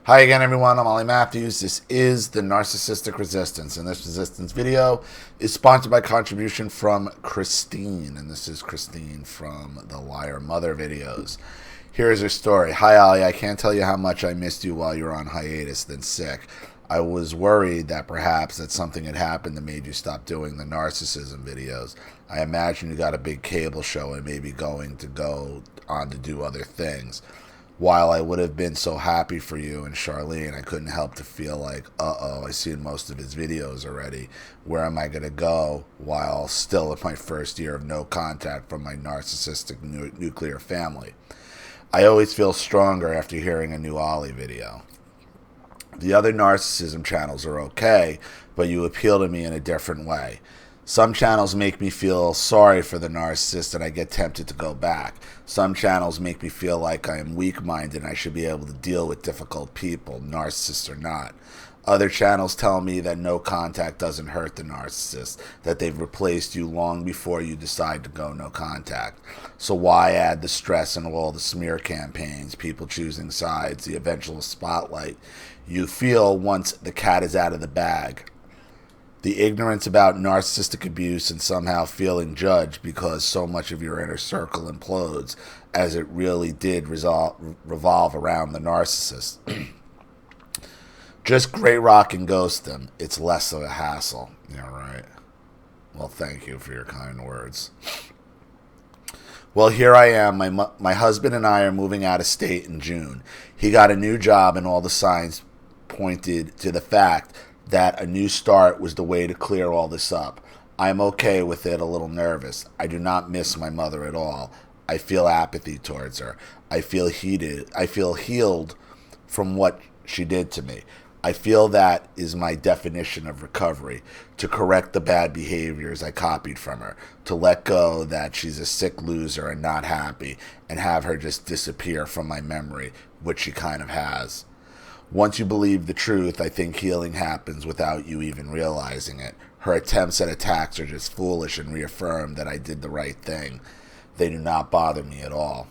Hi again, everyone. I'm Ollie Matthews. This is the Narcissistic Resistance, and this resistance video is sponsored by contribution from Christine, and this is Christine from the Liar Mother videos. Here is her story. Hi, Ollie. I can't tell you how much I missed you while you were on hiatus, then sick. I was worried that perhaps that something had happened that made you stop doing the narcissism videos. I imagine you got a big cable show and maybe going to go on to do other things. While I would have been so happy for you and Charlene, I couldn't help to feel like, I've seen most of his videos already. Where am I going to go while still in my first year of no contact from my narcissistic nuclear family? I always feel stronger after hearing a new Ollie video. The other narcissism channels are okay, but you appeal to me in a different way. Some channels make me feel sorry for the narcissist and I get tempted to go back. Some channels make me feel like I am weak-minded and I should be able to deal with difficult people, narcissists or not. Other channels tell me that no contact doesn't hurt the narcissist, that they've replaced you long before you decide to go no contact. So why add the stress and all the smear campaigns, people choosing sides, the eventual spotlight you feel once the cat is out of the bag? The ignorance about narcissistic abuse and somehow feeling judged because so much of your inner circle implodes, as it really did revolve around the narcissist. Just gray rock and ghost them. It's less of a hassle. Yeah, right. Well, thank you for your kind words. Well, here I am. My husband and I are moving out of state in June. He got a new job and all the signs pointed to the fact that a new start was the way to clear all this up. I'm okay with it, a little nervous. I do not miss my mother at all. I feel apathy towards her. I feel healed from what she did to me. I feel that is my definition of recovery, to correct the bad behaviors I copied from her, to let go that she's a sick loser and not happy, and have her just disappear from my memory, which she kind of has. Once you believe the truth, I think healing happens without you even realizing it. Her attempts at attacks are just foolish and reaffirm that I did the right thing. They do not bother me at all.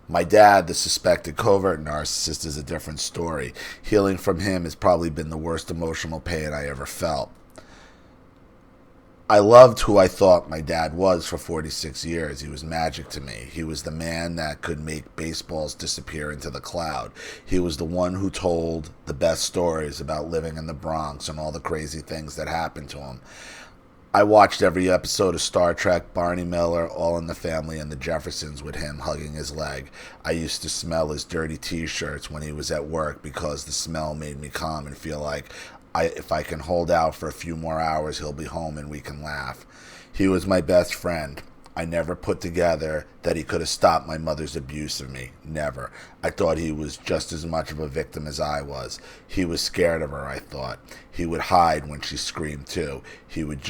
My dad, the suspected covert narcissist, is a different story. Healing from him has probably been the worst emotional pain I ever felt. I loved who I thought my dad was for 46 years. He was magic to me. He was the man that could make baseballs disappear into the cloud. He was the one who told the best stories about living in the Bronx and all the crazy things that happened to him. I watched every episode of Star Trek, Barney Miller, All in the Family, and the Jeffersons with him hugging his leg. I used to smell his dirty t-shirts when he was at work because the smell made me calm and feel like if I can hold out for a few more hours, he'll be home and we can laugh. He was my best friend. I never put together that he could have stopped my mother's abuse of me. Never. I thought he was just as much of a victim as I was. He was scared of her, I thought. He would hide when she screamed too. He would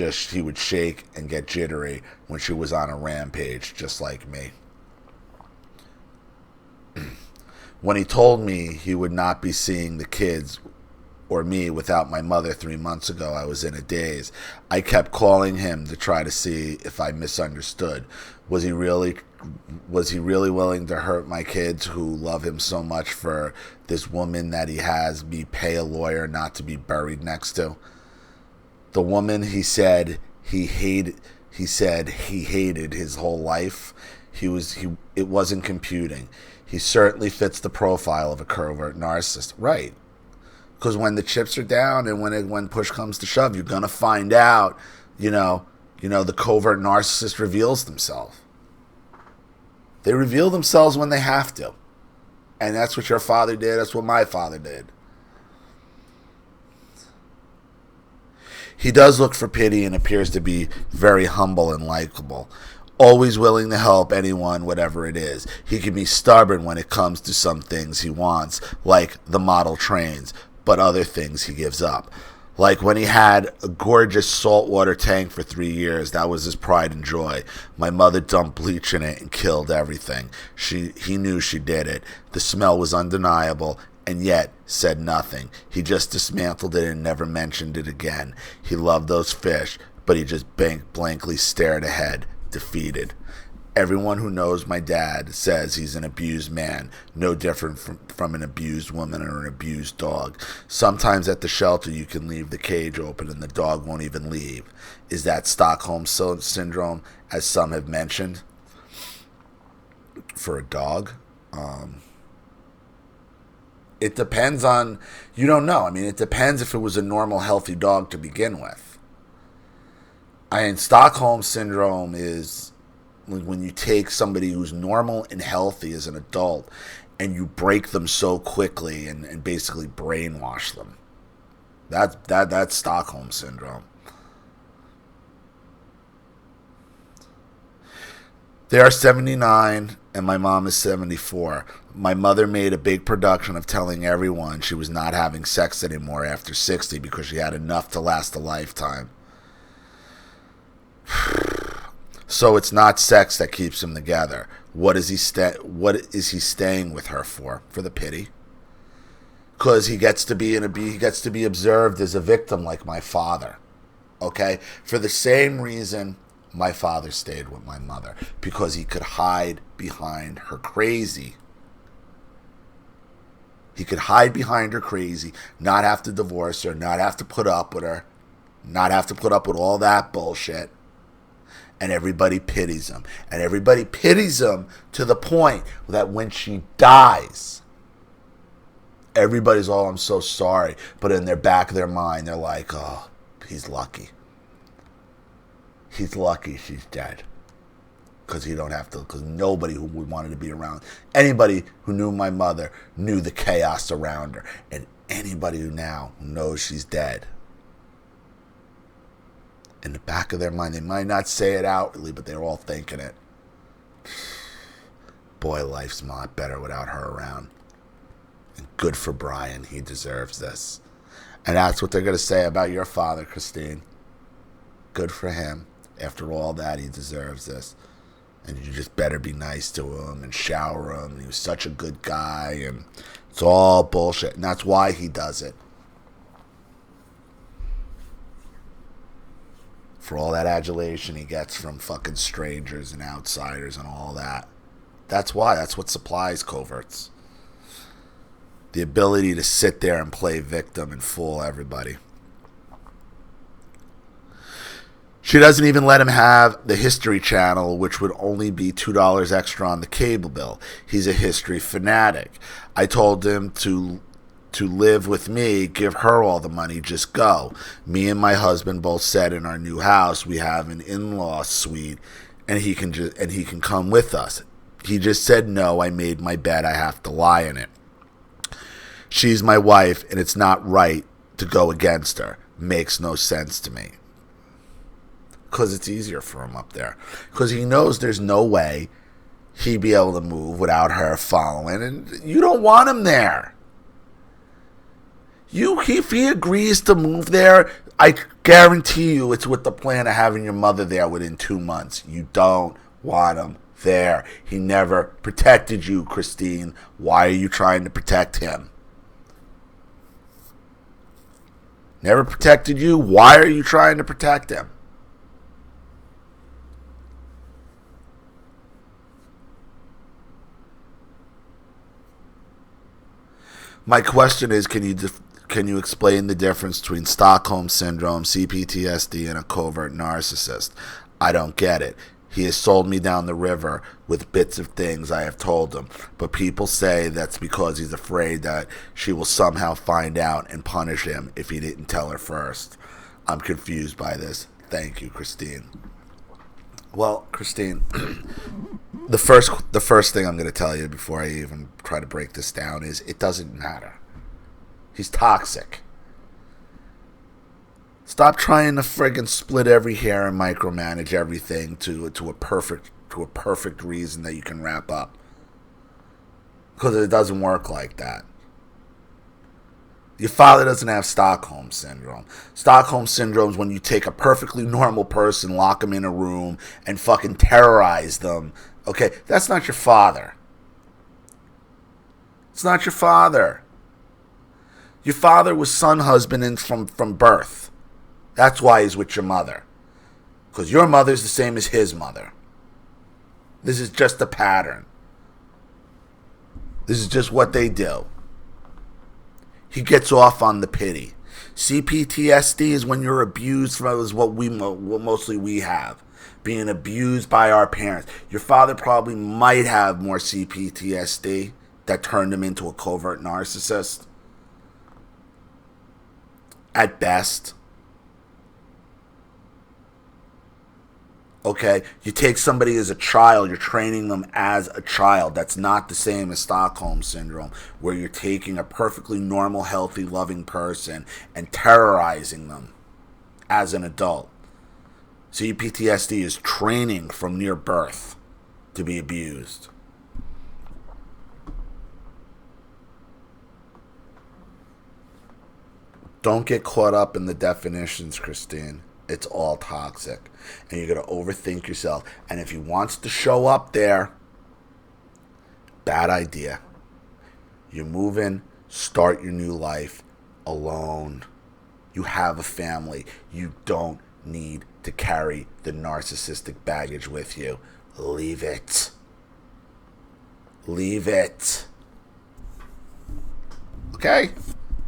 shake and get jittery when she was on a rampage, just like me. When he told me he would not be seeing the kids or me without my mother 3 months ago, I was in a daze. I kept calling him to try to see if I misunderstood. Was he really willing to hurt my kids who love him so much for this woman that he has me pay a lawyer not to be buried next to? The woman he said he hated his whole life. It wasn't computing. He certainly fits the profile of a covert narcissist. Right. Because when the chips are down and when push comes to shove, you're gonna find out, the covert narcissist reveals themselves. They reveal themselves when they have to, and that's what your father did. That's what my father did. He does look for pity and appears to be very humble and likable. Always willing to help anyone, whatever it is. He can be stubborn when it comes to some things he wants, like the model trains, but other things he gives up. Like when he had a gorgeous saltwater tank for 3 years, that was his pride and joy. My mother dumped bleach in it and killed everything. He knew she did it. The smell was undeniable, and yet said nothing. He just dismantled it and never mentioned it again. He loved those fish, but he just blankly stared ahead, defeated. Everyone who knows my dad says he's an abused man, no different from an abused woman or an abused dog. Sometimes at the shelter you can leave the cage open and the dog won't even leave. Is that Stockholm Syndrome, as some have mentioned, for a dog? It depends on, you don't know. I mean, it depends if it was a normal, healthy dog to begin with. Stockholm Syndrome is when you take somebody who's normal and healthy as an adult and you break them so quickly and basically brainwash them. That's Stockholm Syndrome. They are 79 and my mom is 74. My mother made a big production of telling everyone she was not having sex anymore after 60 because she had enough to last a lifetime. So it's not sex that keeps him together. What is he staying with her for? For the pity? Because he gets to be observed as a victim like my father. Okay? For the same reason my father stayed with my mother, because he could hide behind her crazy. He could hide behind her crazy, not have to divorce her, not have to put up with her, not have to put up with all that bullshit. And everybody pities him. And everybody pities him to the point that when she dies, everybody's, oh, I'm so sorry. But in their back of their mind, they're like, oh, he's lucky. He's lucky she's dead. Because nobody who wanted to be around. Anybody who knew my mother knew the chaos around her. And anybody who now knows she's dead, in the back of their mind, they might not say it outwardly, but they're all thinking it. Boy, life's a lot better without her around. And good for Brian. He deserves this. And that's what they're going to say about your father, Christine. Good for him. After all that, he deserves this. And you just better be nice to him and shower him. He was such a good guy. And it's all bullshit. And that's why he does it. For all that adulation he gets from fucking strangers and outsiders and all that. That's why. That's what supplies coverts. The ability to sit there and play victim and fool everybody. She doesn't even let him have the History Channel, which would only be $2 extra on the cable bill. He's a history fanatic. I told him to live with me, give her all the money, just go. Me and my husband both said in our new house we have an in-law suite and he can come with us. He just said no, I made my bed, I have to lie in it. She's my wife and it's not right to go against her. Makes no sense to me. Because it's easier for him up there. Because he knows there's no way he'd be able to move without her following, and you don't want him there. If he agrees to move there, I guarantee you it's with the plan of having your mother there within 2 months. You don't want him there. He never protected you, Christine. Why are you trying to protect him? Never protected you. Why are you trying to protect him? My question is, can you explain the difference between Stockholm Syndrome, CPTSD, and a covert narcissist? I don't get it. He has sold me down the river with bits of things I have told him, but people say that's because he's afraid that she will somehow find out and punish him if he didn't tell her first. I'm confused by this. Thank you, Christine. Well, Christine, the first thing I'm going to tell you before I even try to break this down is it doesn't matter. He's toxic. Stop trying to friggin' split every hair and micromanage everything to a perfect reason that you can wrap up. Because it doesn't work like that. Your father doesn't have Stockholm Syndrome. Stockholm Syndrome is when you take a perfectly normal person, lock them in a room, and fucking terrorize them. Okay, that's not your father. It's not your father. Your father was son husband from birth. That's why he's with your mother. Because your mother's the same as his mother. This is just a pattern. This is just what they do. He gets off on the pity. CPTSD is when you're abused from what mostly we have. Being abused by our parents. Your father probably might have more CPTSD that turned him into a covert narcissist. At best. Okay, you take somebody as a child, you're training them as a child. That's not the same as Stockholm Syndrome, where you're taking a perfectly normal, healthy, loving person and terrorizing them as an adult. CPTSD is training from near birth to be abused. Don't get caught up in the definitions, Christine. It's all toxic. And you're going to overthink yourself. And if he wants to show up there, bad idea. You move in, start your new life alone. You have a family. You don't need to carry the narcissistic baggage with you. Leave it. Leave it. Okay?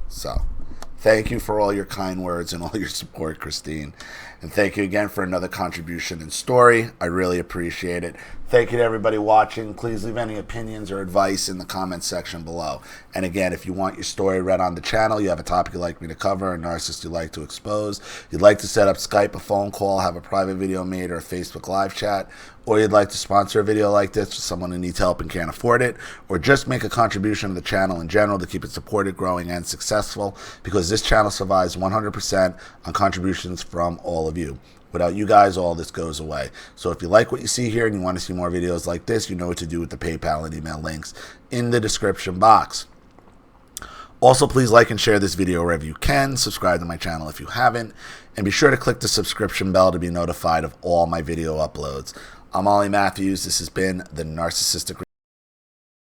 So, thank you for all your kind words and all your support, Christine. And thank you again for another contribution and story. I really appreciate it. Thank you to everybody watching. Please leave any opinions or advice in the comments section below. And again, if you want your story read on the channel, you have a topic you'd like me to cover, a narcissist you'd like to expose, you'd like to set up Skype, a phone call, have a private video made, or a Facebook live chat, or you'd like to sponsor a video like this for someone who needs help and can't afford it, or just make a contribution to the channel in general to keep it supported, growing, and successful, because this channel survives 100% on contributions from all of you. Without you guys, all this goes away. So if you like what you see here and you want to see more videos like this, you know what to do with the PayPal and email links in the description box. Also, please like and share this video wherever you can. Subscribe to my channel if you haven't. And be sure to click the subscription bell to be notified of all my video uploads. I'm Ollie Matthews. This has been the Narcissistic